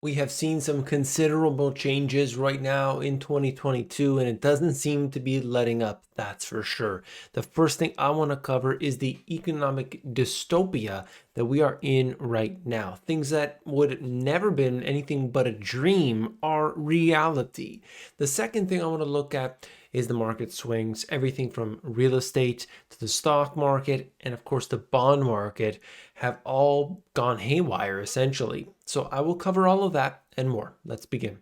We have seen some considerable changes right now in 2022, and it doesn't seem to be letting up, that's for sure. The first thing I want to cover is the economic dystopia that we are in right now. Things that would never been anything but a dream are reality. The second thing I want to look at is the market swings, everything from real estate to the stock market, and of course the bond market have all gone haywire essentially. So I will cover all of that and more. Let's begin.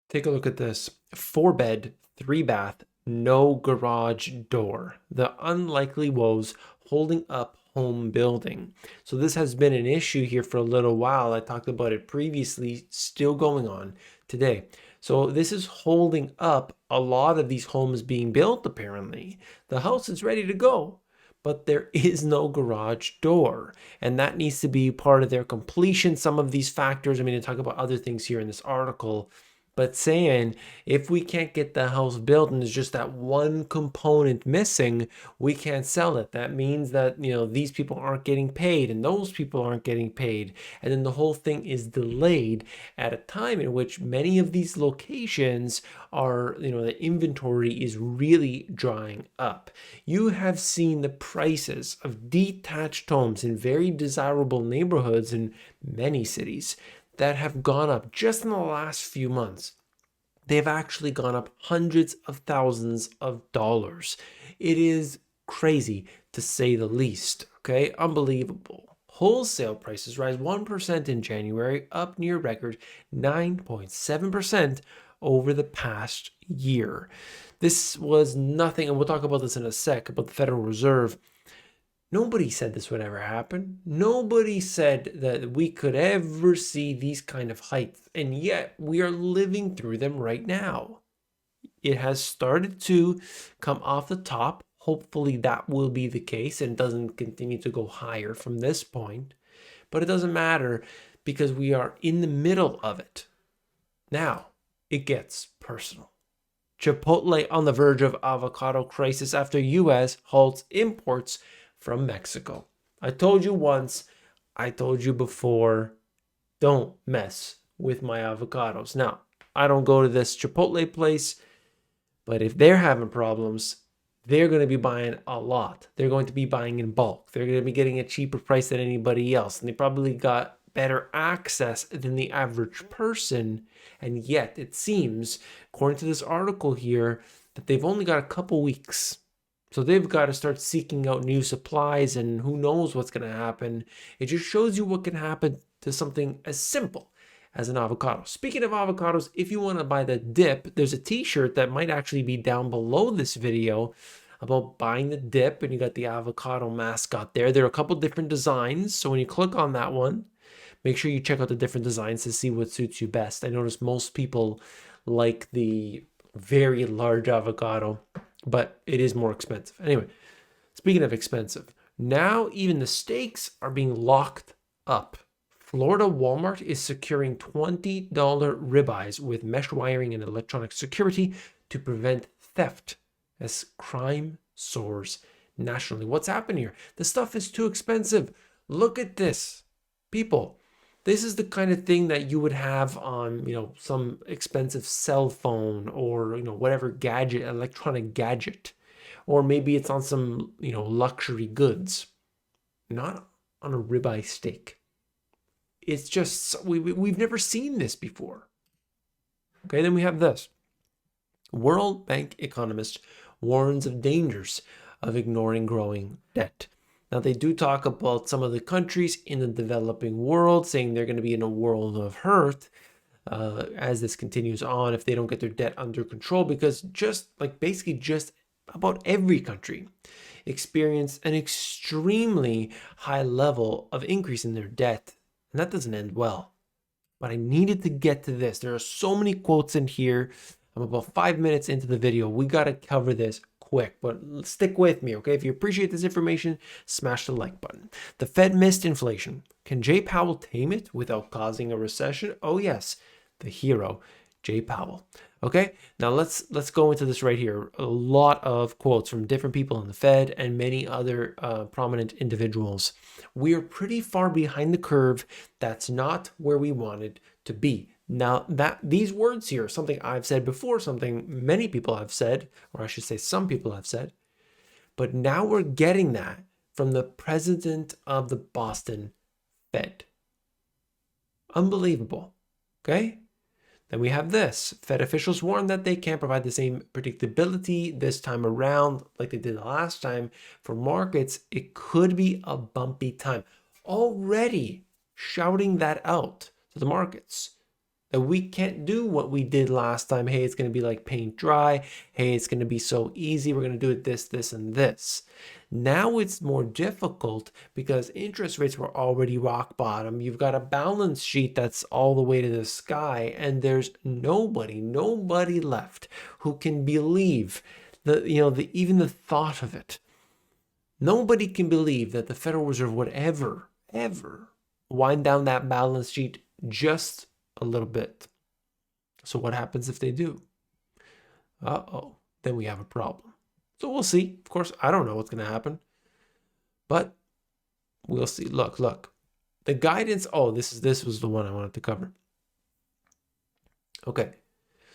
Take a look at this. 4-bed, 3-bath, no garage door. The unlikely woes holding up home building. So this has been an issue here for a little while. I talked about it previously, still going on today. So this is holding up a lot of these homes being built apparently. The house is ready to go, but there is no garage door, and that needs to be part of their completion. Some of these factors, I mean, to talk about other things here in this article, but saying if we can't get the house built and there's just that one component missing, we can't sell it. That means that, these people aren't getting paid and those people aren't getting paid. And then the whole thing is delayed at a time in which many of these locations are, the inventory is really drying up. You have seen the prices of detached homes in very desirable neighborhoods in many cities that have gone up just in the last few months. They've actually gone up hundreds of thousands of dollars. It is crazy to say the least. Okay, unbelievable. Wholesale prices rise 1% in January, up near record 9.7% over the past year. This was nothing, and we'll talk about this in a sec, about the Federal Reserve. Nobody said this would ever happen. Nobody said that we could ever see these kind of heights, and yet we are living through them right now. It has started to come off the top. Hopefully that will be the case and doesn't continue to go higher from this point. But it doesn't matter because we are in the middle of it. Now, it gets personal. Chipotle on the verge of avocado crisis after U.S. halts imports from Mexico. I told you once, I told you before, don't mess with my avocados. Now, I don't go to this Chipotle place, but if they're having problems, they're going to be buying a lot. They're going to be buying in bulk. They're going to be getting a cheaper price than anybody else. And they probably got better access than the average person. And yet it seems, according to this article here, that they've only got a couple weeks. So they've got to start seeking out new supplies, and who knows what's going to happen. It just shows you what can happen to something as simple as an avocado. Speaking of avocados, if you want to buy the dip, there's a t-shirt that might actually be down below this video about buying the dip, and you got the avocado mascot there. There are a couple different designs, so when you click on that one, make sure you check out the different designs to see what suits you best. I notice most people like the very large avocado, but it is more expensive. Anyway, speaking of expensive, now even the steaks are being locked up. Florida Walmart is securing $20 ribeyes with mesh wiring and electronic security to prevent theft as crime soars nationally. What's happened here? The stuff is too expensive. Look at this. People, this is the kind of thing that you would have on, some expensive cell phone or, whatever gadget, electronic gadget. Or maybe it's on some, luxury goods. Not on a ribeye steak. It's just, we've never seen this before. Okay, then we have this. World Bank economist warns of dangers of ignoring growing debt. Now, they do talk about some of the countries in the developing world, saying they're going to be in a world of hurt as this continues on if they don't get their debt under control, because basically just about every country experienced an extremely high level of increase in their debt, and that doesn't end well. But I needed to get to this. There are so many quotes in here. I'm about 5 minutes into the video. We got to cover this quick, but stick with me, okay? If you appreciate this information, smash the like button. The Fed missed inflation. Can Jay Powell tame it without causing a recession? Oh yes, the hero, Jay Powell. Okay, now let's go into this right here. A lot of quotes from different people in the Fed and many other prominent individuals. We are pretty far behind the curve. That's not where we wanted to be. Now that these words here, something I've said before, something many people have said, or I should say some people have said, but now we're getting that from the president of the Boston Fed. Unbelievable. Okay? Then we have this. Fed officials warn that they can't provide the same predictability this time around like they did the last time. For markets, it could be a bumpy time. Already shouting that out to the markets. That we can't do what we did last time. Hey, it's going to be like paint dry. Hey, it's going to be so easy. We're going to do it this, this, and this. Now it's more difficult because interest rates were already rock bottom. You've got a balance sheet that's all the way to the sky, and there's nobody left who can believe even the thought of it. Nobody can believe that the Federal Reserve would ever wind down that balance sheet just a little bit. So what happens if they do? Then we have a problem. So we'll see. Of course, I don't know what's going to happen, but we'll see. Look. The guidance. Oh, this was the one I wanted to cover. Okay.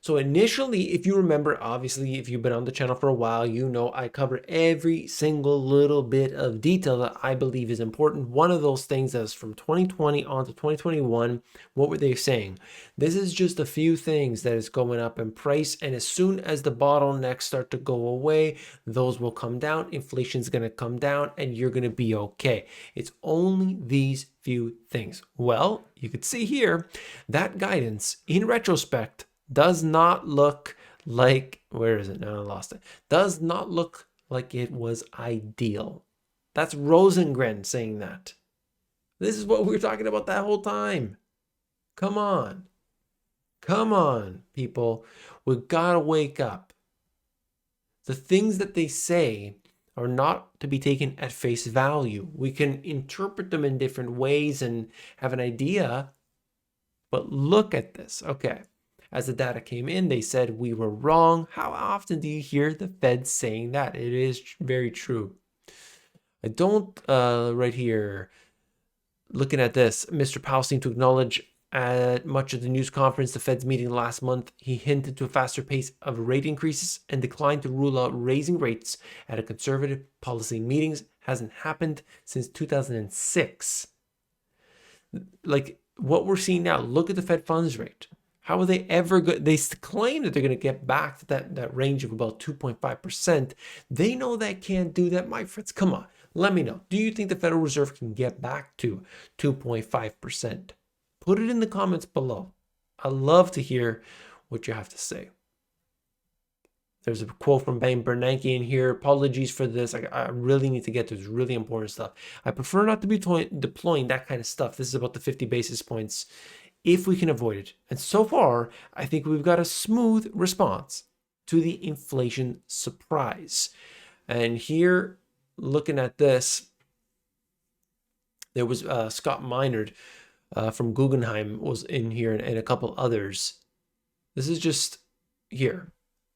So initially, if you remember, obviously, if you've been on the channel for a while, you know I cover every single little bit of detail that I believe is important. One of those things is from 2020 on to 2021. What were they saying? This is just a few things that is going up in price. And as soon as the bottlenecks start to go away, those will come down. Inflation is going to come down and you're going to be okay. It's only these few things. Well, you could see here that guidance in retrospect does not look like, where is it? No, I lost it. Does not look like it was ideal. That's Rosengren saying that. This is what we were talking about that whole time. Come on. Come on, people. We've got to wake up. The things that they say are not to be taken at face value. We can interpret them in different ways and have an idea, but look at this. Okay. As the data came in, they said we were wrong. How often do you hear the Fed saying that? It is very true. I don't, right here, looking at this, Mr. Powell seemed to acknowledge at much of the news conference, the Fed's meeting last month, he hinted to a faster pace of rate increases and declined to rule out raising rates at a conservative policy meetings. Hasn't happened since 2006. Like what we're seeing now, look at the Fed funds rate. How are they ever good? They claim that they're going to get back to that range of about 2.5%. They know they can't do that. My friends, come on. Let me know. Do you think the Federal Reserve can get back to 2.5%? Put it in the comments below. I love to hear what you have to say. There's a quote from Ben Bernanke in here. Apologies for this. I really need to get to this really important stuff. I prefer not to be deploying that kind of stuff. This is about the 50 basis points if we can avoid it. And so far, I think we've got a smooth response to the inflation surprise. And here, looking at this, there was Scott Minerd from Guggenheim was in here and a couple others. This is just here.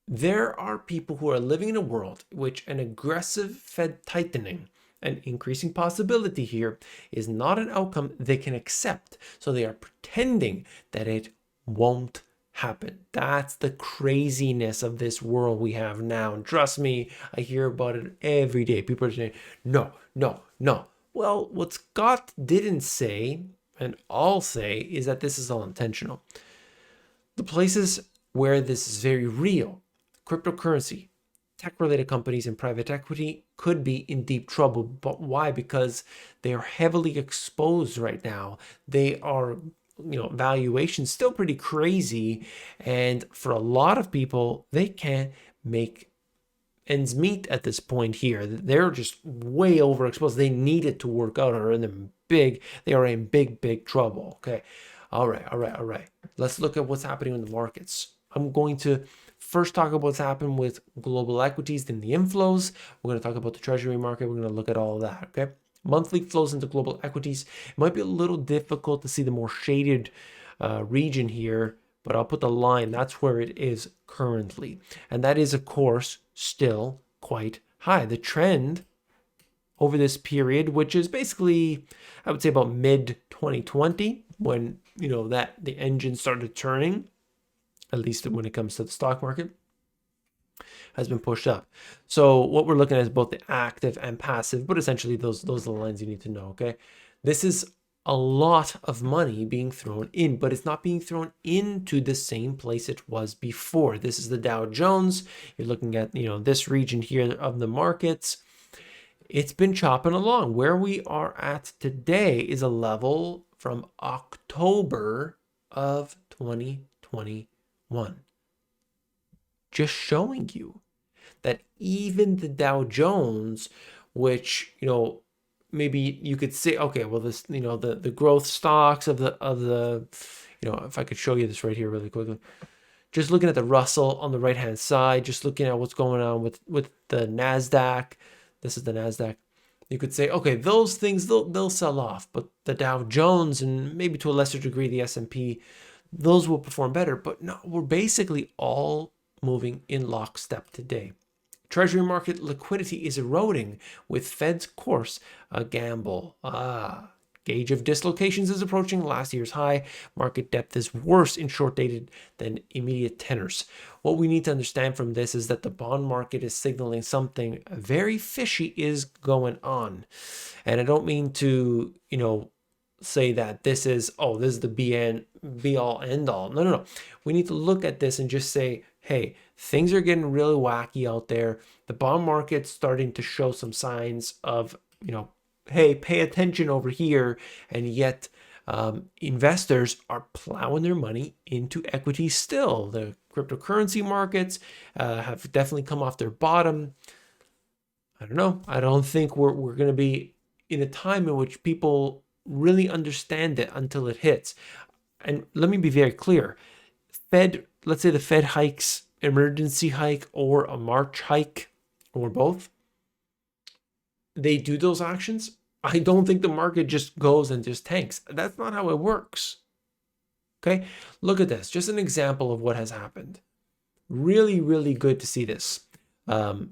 There are people who are living in a world which an aggressive Fed tightening, an increasing possibility here, is not an outcome they can accept. So they are pretending that it won't happen. That's the craziness of this world we have now. And trust me, I hear about it every day. People are saying, no. Well, what Scott didn't say, and I'll say, is that this is all intentional. The places where this is very real, cryptocurrency, tech-related companies and private equity could be in deep trouble. But why? Because they are heavily exposed right now. They are, valuations still pretty crazy. And for a lot of people, they can't make ends meet at this point here. They're just way overexposed. They need it to work out, or they are in big trouble. Okay. All right. Let's look at what's happening in the markets. I'm going to first talk about what's happened with global equities, then the inflows. We're going to talk about the treasury market. We're going to look at all of that, okay? Monthly flows into global equities. It might be a little difficult to see the more shaded region here, but I'll put the line, that's where it is currently. And that is, of course, still quite high. The trend over this period, which is basically, I would say about mid 2020, when, that the engine started turning, at least when it comes to the stock market, has been pushed up. So what we're looking at is both the active and passive, but essentially those are the lines you need to know, okay? This is a lot of money being thrown in, but it's not being thrown into the same place it was before. This is the Dow Jones. You're looking at, this region here of the markets. It's been chopping along. Where we are at today is a level from October of 2021. Just showing you that even the Dow Jones, which, maybe you could say, okay, well, this, the growth stocks of the, if I could show you this right here really quickly, just looking at the Russell on the right-hand side, just looking at what's going on with the NASDAQ. This is the NASDAQ. You could say, okay, those things, they'll sell off, but the Dow Jones and maybe to a lesser degree, the S&P, those will perform better. But no, we're basically all moving in lockstep today. Treasury market liquidity is eroding with Fed's course a gamble. Gauge of dislocations is approaching last year's high. Market depth is worse in short-dated than immediate tenors. What we need to understand from this is that the bond market is signaling something very fishy is going on. And I don't mean to, say that this is the be all end all. No. We need to look at this and just say, hey, things are getting really wacky out there. The bond market's starting to show some signs of, hey, pay attention over here. And yet investors are plowing their money into equity still. The cryptocurrency markets have definitely come off their bottom. I don't know. I don't think we're going to be in a time in which people really understand it until it hits. And let me be very clear. Let's say the Fed hikes, emergency hike or a March hike or both. They do those actions. I don't think the market just goes and just tanks. That's not how it works. Okay, look at this. Just an example of what has happened. Really, really good to see this. Just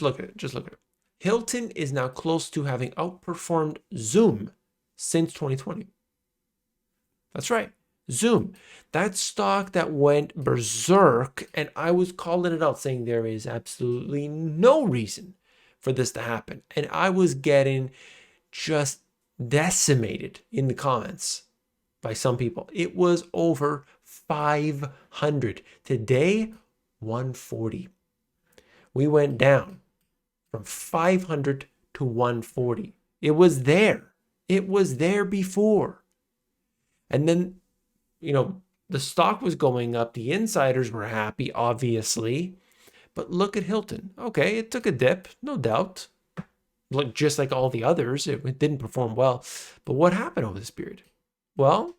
look at it. Hilton is now close to having outperformed Zoom since 2020. That's right. Zoom, that stock that went berserk, and I was calling it out saying there is absolutely no reason for this to happen. And I was getting just decimated in the comments by some people. It was over 500. Today, 140. We went down from 500 to 140. It was there. It was there before. And then, the stock was going up. The insiders were happy, obviously. But look at Hilton. Okay, it took a dip, no doubt. Just like all the others, it didn't perform well. But what happened over this period? Well,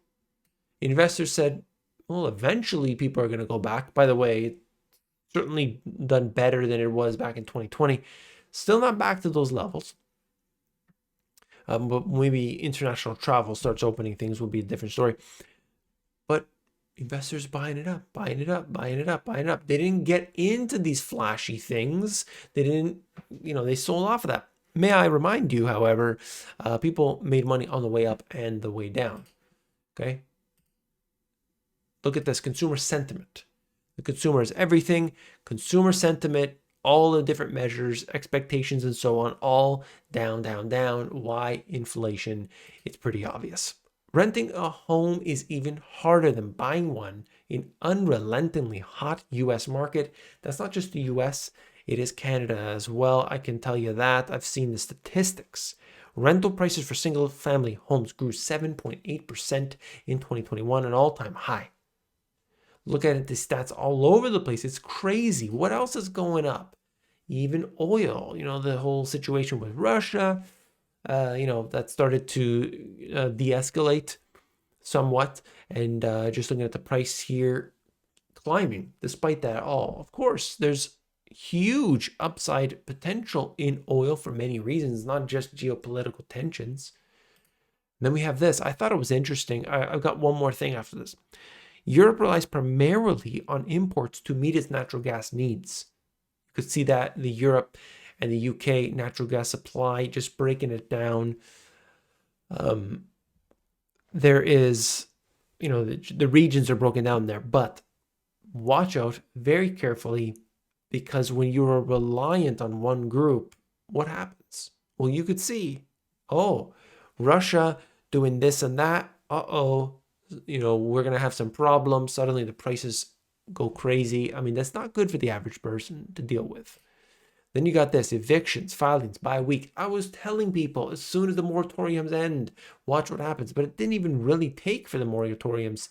investors said, well, eventually people are going to go back. By the way, it's certainly done better than it was back in 2020. Still not back to those levels. But maybe international travel starts opening, things will be a different story. But investors buying it up. They didn't get into these flashy things. They didn't, they sold off of that. May I remind you, however, people made money on the way up and the way down. Okay. Look at this consumer sentiment. The consumer is everything. Consumer sentiment, all the different measures, expectations, and so on, all down. Why? Inflation. It's pretty obvious. Renting a home is even harder than buying one in unrelentingly hot US market. That's not just the US, it is Canada as well. I can tell you that. I've seen the statistics. Rental prices for single-family homes grew 7.8% in 2021, an all-time high. Look at it, the stats all over the place. It's crazy. What else is going up? Even oil, the whole situation with Russia, that started to de-escalate somewhat. And just looking at the price here, climbing despite that all. Of course, there's huge upside potential in oil for many reasons, not just geopolitical tensions. Then we have this. I thought it was interesting. I've got one more thing after this. Europe relies primarily on imports to meet its natural gas needs. You could see that the Europe and the UK natural gas supply, just breaking it down. There is, the regions are broken down there, but watch out very carefully, because when you are reliant on one group, what happens? Well, you could see, oh, Russia doing this and that. We're going to have some problems. Suddenly the prices go crazy. I mean, that's not good for the average person to deal with. Then you got this, evictions, filings by week. I was telling people as soon as the moratoriums end, watch what happens. But it didn't even really take for the moratoriums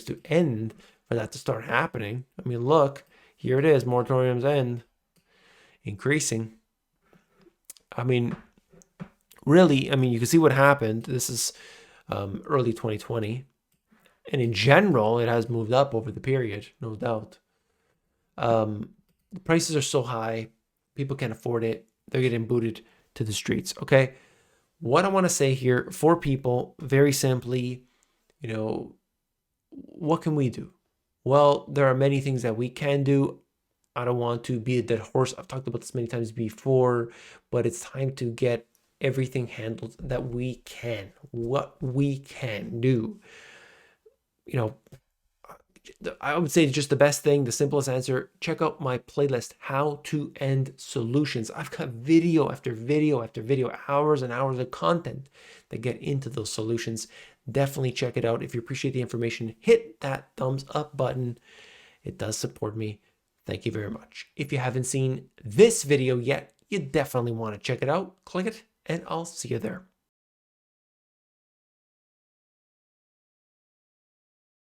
to end for that to start happening. I mean, look, here it is, moratoriums end, increasing. I mean, really, you can see what happened. This is early 2020. And in general, it has moved up over the period, no doubt. The prices are so high, people can't afford it. They're getting booted to the streets, okay? What I want to say here for people, very simply, what can we do? Well, there are many things that we can do. I don't want to be a dead horse. I've talked about this many times before, but it's time to get everything handled that we can, what we can do. I would say just the best thing, the simplest answer, check out my playlist, How to End Solutions. I've got video after video after video, hours and hours of content that get into those solutions. Definitely check it out. If you appreciate the information, hit that thumbs up button. It does support me. Thank you very much. If you haven't seen this video yet, you definitely want to check it out. Click it, and I'll see you there.